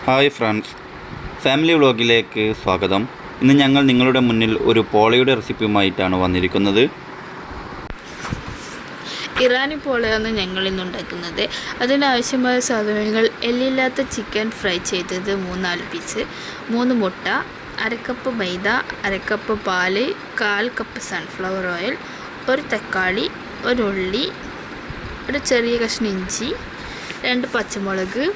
Hi friends, family വ്ളോഗിലേക്ക് സ്വാഗതം. ഇന്ന് ഞങ്ങൾ നിങ്ങളുടെ മുന്നിൽ ഒരു പോളയുടെ റെസിപ്പിയുമായിട്ടാണ് വന്നിരിക്കുന്നത്. ഇറാനി പോളയാണ് ഞങ്ങൾ ഇന്ന് ഉണ്ടാക്കുന്നത്. അതിനാവശ്യമായ സാധനങ്ങൾ: എല്ലില്ലാത്ത ചിക്കൻ ഫ്രൈ ചെയ്തത് 3-4 പീസ്, 3 മുട്ട, 1 കപ്പ് മൈദ, 1 കപ്പ് പാല്, 1/4 കപ്പ് സൺഫ്ലവർ ഓയിൽ, 1 തക്കാളി, 1 ഉള്ളി, 1 ചെറിയ കഷ്ണം ഇഞ്ചി, 2 പച്ചമുളക്,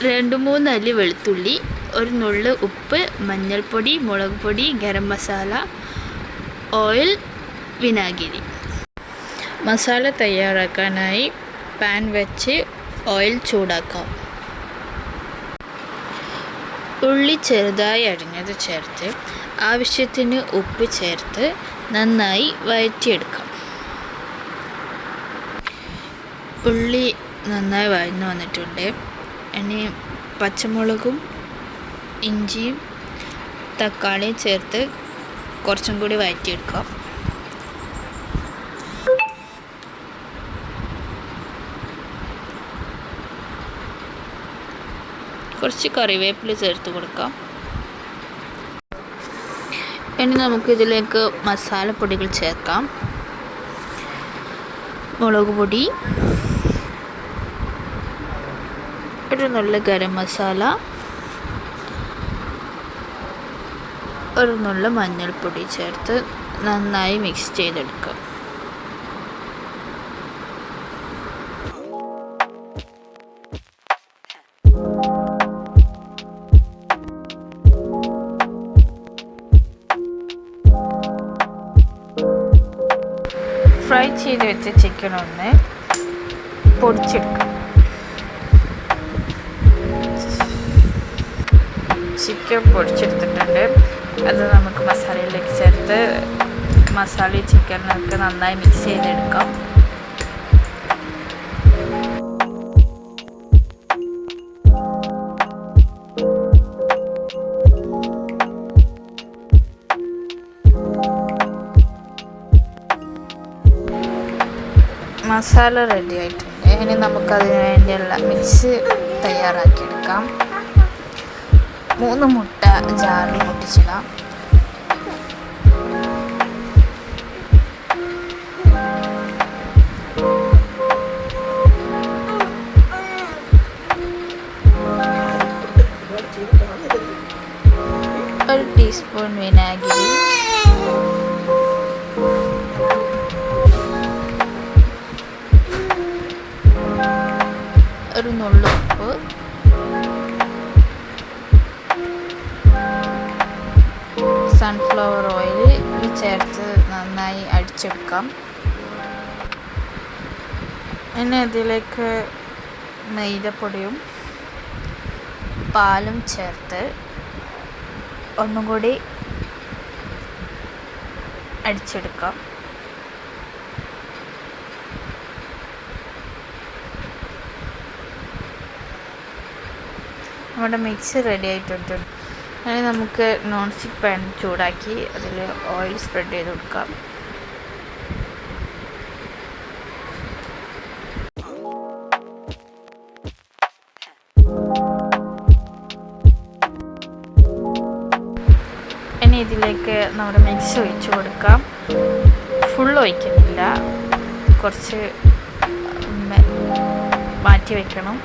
2-3 അല്ലി വെളുത്തുള്ളി, 1 നുള്ള് ഉപ്പ്, മഞ്ഞൾപ്പൊടി, മുളക് പൊടി, ഗരം മസാല, ഓയിൽ, വിനാഗിരി. മസാല തയ്യാറാക്കാനായി പാൻ വെച്ച് ഓയിൽ ചൂടാക്കാം. ഉള്ളി ചെറുതായി അരിഞ്ഞത് ചേർത്ത് ആവശ്യത്തിന് ഉപ്പ് ചേർത്ത് നന്നായി വഴറ്റിയെടുക്കാം. ഉള്ളി നന്നായി വഴന്നു വന്നിട്ടുണ്ട്. ഇനി പച്ചമുളകും ഇഞ്ചിയും തക്കാളിയും ചേർത്ത് കുറച്ചും കൂടി വഴറ്റിയെടുക്കാം. കുറച്ച് കറിവേപ്പില ചേർത്ത് കൊടുക്കാം. ഇനി നമുക്കിതിലേക്ക് മസാലപ്പൊടികൾ ചേർക്കാം. മുളക് പൊടി, 1 നുള്ള് ഗരം മസാല, 1 നുള്ള് മഞ്ഞൾപ്പൊടി ചേർത്ത് നന്നായി മിക്സ് ചെയ്തെടുക്കാം. ഫ്രൈ ചെയ്ത് വെച്ച ചിക്കൻ ഒന്ന് പൊടിച്ചെടുക്കാം. ചിക്കൻ പൊടിച്ചെടുത്തിട്ടുണ്ട്. അത് നമുക്ക് മസാലയിലേക്ക് ചേർത്ത് മസാലയും ചിക്കനൊക്കെ നന്നായി മിക്സ് ചെയ്തെടുക്കാം. മസാല റെഡി ആയിട്ടുണ്ട്. ഇനി നമുക്കതിന് വേണ്ടിയുള്ള മിക്സ് തയ്യാറാക്കിയെടുക്കാം. 3 മുട്ട ജാറിൽ പൊട്ടിച്ചിടാം. ഒരു ടീസ്പൂൺ വിനാഗിരി, 1 നുള്ള് ഉപ്പ്, സൺഫ്ലവർ ഓയിൽ ചേർത്ത് നന്നായി അടിച്ചെടുക്കാം. ഇനി അതിലേക്ക് മൈദപ്പൊടിയും പാലും ചേർത്ത് ഒന്നും കൂടി അടിച്ചെടുക്കാം. നമ്മുടെ മിക്സ് റെഡി ആയിട്ടുണ്ട്. ഇനി നമുക്ക് നോൺ സ്റ്റിക്ക് പാൻ ചൂടാക്കി അതിൽ ഓയിൽ സ്പ്രെഡ് ചെയ്ത് കൊടുക്കാം. ഇനി ഇതിലേക്ക് നമ്മുടെ മിക്സ് ഒഴിച്ചു കൊടുക്കാം. ഫുൾ ഒഴിക്കുന്നില്ല, കുറച്ച് മാറ്റി വയ്ക്കണം.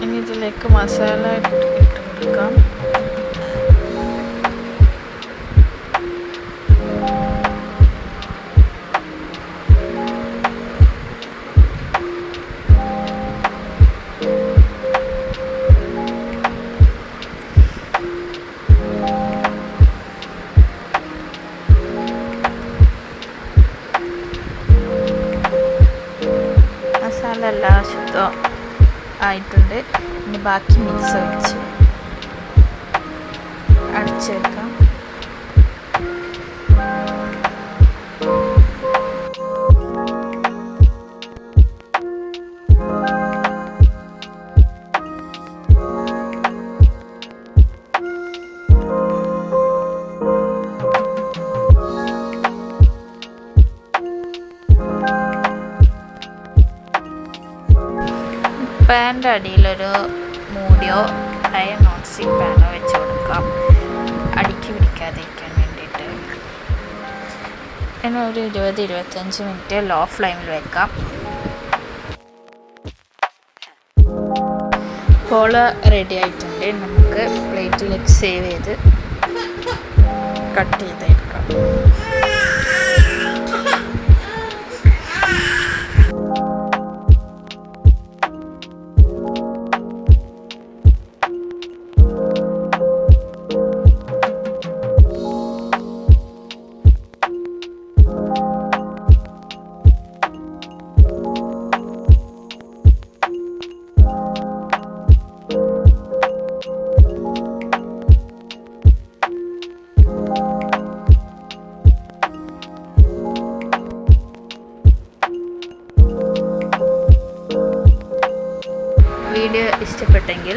ഇനി ഇതിലേക്ക് മസാല ഇട്ട് കൊടുക്കാം. മസാല എല്ലാം ശുദ്ധം ആയിട്ടുണ്ട്. ഇനി ബാക്കി മിക്സ് ഒഴിച്ച് അടച്ചു വെക്കാം. പാൻ്റെ അടിയിലൊരു മൂടിയോ അയൺ നോൺ സ്റ്റിക്ക് പാനോ വെച്ച് കൊടുക്കാം, അടുക്കി പിടിക്കാതിരിക്കാൻ വേണ്ടിയിട്ട്. പിന്നെ ഒരു 20-25 മിനിറ്റ് ലോ ഫ്ലെയിമിൽ വെക്കാം. പോള റെഡി ആയിട്ടുണ്ട്. നമുക്ക് പ്ലേറ്റിലേക്ക് സേവ് ചെയ്ത് കട്ട് ചെയ്തെടുക്കാം. വീഡിയോ ഇഷ്ടപ്പെട്ടെങ്കിൽ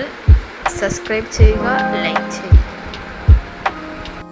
സബ്സ്ക്രൈബ് ചെയ്യുക, ലൈക്ക്